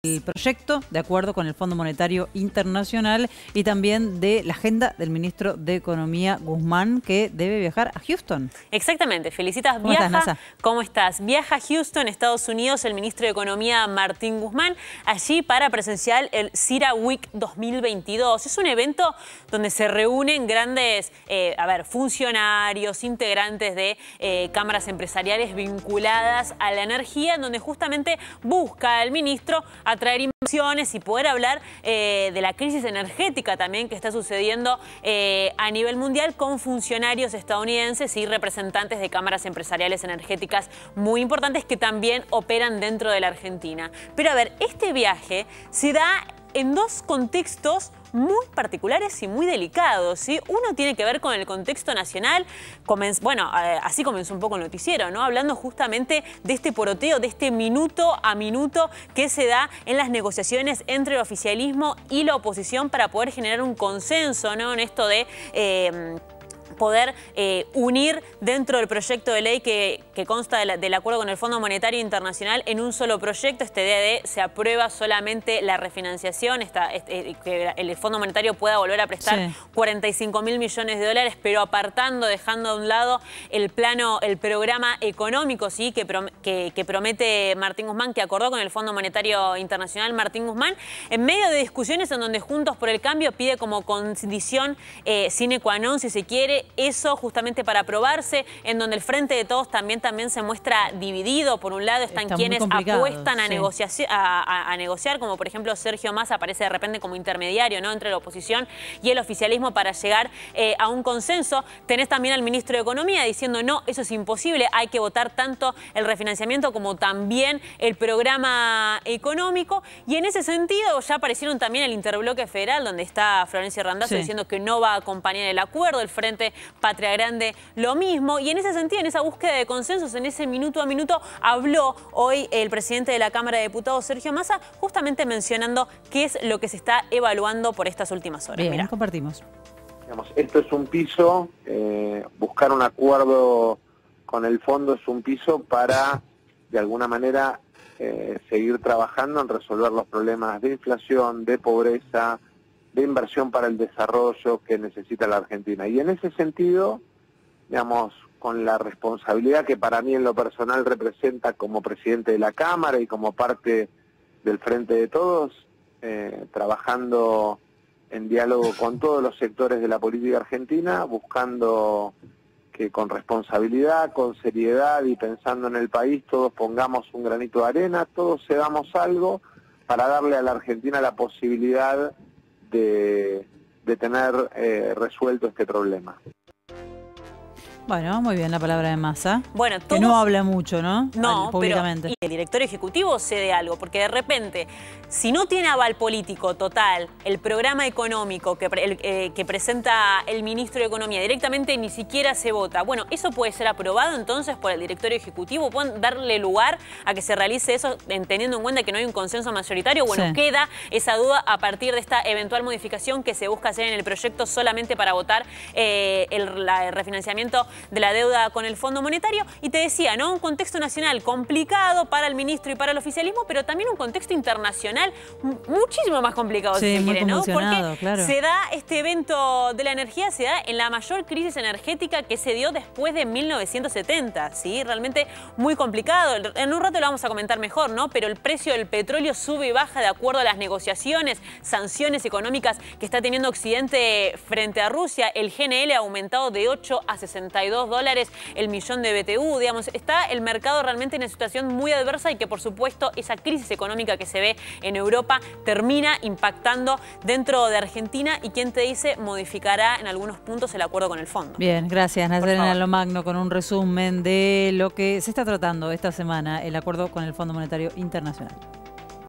el proyecto de acuerdo con el Fondo Monetario Internacional y también de la agenda del ministro de Economía, Guzmán, que debe viajar a Houston. Exactamente, felicitas. ¿Cómo estás, Nasa? ¿Cómo estás? Viaja a Houston, Estados Unidos, el ministro de Economía, Martín Guzmán, allí para presenciar el CERAWeek 2022. Es un evento donde se reúnen grandes funcionarios, integrantes de cámaras empresariales vinculadas a la energía, en donde justamente busca el ministro atraer inversiones y poder hablar de la crisis energética también que está sucediendo a nivel mundial con funcionarios estadounidenses y representantes de cámaras empresariales energéticas muy importantes que también operan dentro de la Argentina. Pero a ver, este viaje se da en dos contextos muy particulares y muy delicados, ¿sí? Uno tiene que ver con el contexto nacional. Así comenzó un poco el noticiero, ¿no? Hablando justamente de este poroteo, de este minuto a minuto que se da en las negociaciones entre el oficialismo y la oposición para poder generar un consenso, ¿no? En esto de poder unir dentro del proyecto de ley que consta del acuerdo con el Fondo Monetario Internacional en un solo proyecto. Esta idea de se aprueba solamente la refinanciación, que el Fondo Monetario pueda volver a prestar 45.000 millones de dólares, pero apartando, dejando a un lado el programa económico, ¿sí? que promete Martín Guzmán, que acordó con el Fondo Monetario Internacional Martín Guzmán, en medio de discusiones en donde Juntos por el Cambio pide como condición sine qua non, si se quiere, eso justamente para aprobarse, en donde el Frente de Todos también se muestra dividido. Por un lado están quienes apuestan a negociar, como por ejemplo Sergio Massa aparece de repente como intermediario, ¿no? Entre la oposición y el oficialismo para llegar a un consenso. Tenés también al ministro de Economía diciendo no, eso es imposible, hay que votar tanto el refinanciamiento como también el programa económico. Y en ese sentido ya aparecieron también el interbloque federal, donde está Florencia Randazzo diciendo que no va a acompañar el acuerdo, el Frente Patria Grande lo mismo. Y en ese sentido, en esa búsqueda de consensos, en ese minuto a minuto, habló hoy el presidente de la Cámara de Diputados, Sergio Massa, justamente mencionando qué es lo que se está evaluando por estas últimas horas. Bien, mirá. Compartimos. Esto es un piso, buscar un acuerdo con el fondo es un piso para, de alguna manera, seguir trabajando en resolver los problemas de inflación, de pobreza, de inversión para el desarrollo que necesita la Argentina. Y en ese sentido, digamos, con la responsabilidad que para mí en lo personal representa como presidente de la Cámara y como parte del Frente de Todos, trabajando en diálogo con todos los sectores de la política argentina, buscando que con responsabilidad, con seriedad y pensando en el país, todos pongamos un granito de arena, todos cedamos algo para darle a la Argentina la posibilidad de tener resuelto este problema. Bueno, muy bien la palabra de Massa. Bueno, que no habla mucho, ¿no? No, públicamente. Pero y el director ejecutivo cede algo, porque de repente, si no tiene aval político total el programa económico que presenta el ministro de Economía, directamente ni siquiera se vota. Bueno, eso puede ser aprobado entonces por el directorio ejecutivo. ¿Pueden darle lugar a que se realice eso teniendo en cuenta que no hay un consenso mayoritario? Bueno, queda esa duda a partir de esta eventual modificación que se busca hacer en el proyecto solamente para votar el refinanciamiento de la deuda con el Fondo Monetario. Y te decía, ¿no? Un contexto nacional complicado para el ministro y para el oficialismo, pero también un contexto internacional muchísimo más complicado, si se quiere, ¿no? Porque se da este evento de la energía, se da en la mayor crisis energética que se dio después de 1970, ¿sí? Realmente muy complicado. En un rato lo vamos a comentar mejor, ¿no? Pero el precio del petróleo sube y baja de acuerdo a las negociaciones, sanciones económicas que está teniendo Occidente frente a Rusia. El GNL ha aumentado de 8 a 62 dólares el millón de BTU, digamos. Está el mercado realmente en una situación muy adversa y que, por supuesto, esa crisis económica que se ve en Europa termina impactando dentro de Argentina y, ¿quién te dice?, modificará en algunos puntos el acuerdo con el fondo. Bien, gracias, Nazarena Lomagno, con un resumen de lo que se está tratando esta semana, el acuerdo con el Fondo Monetario Internacional.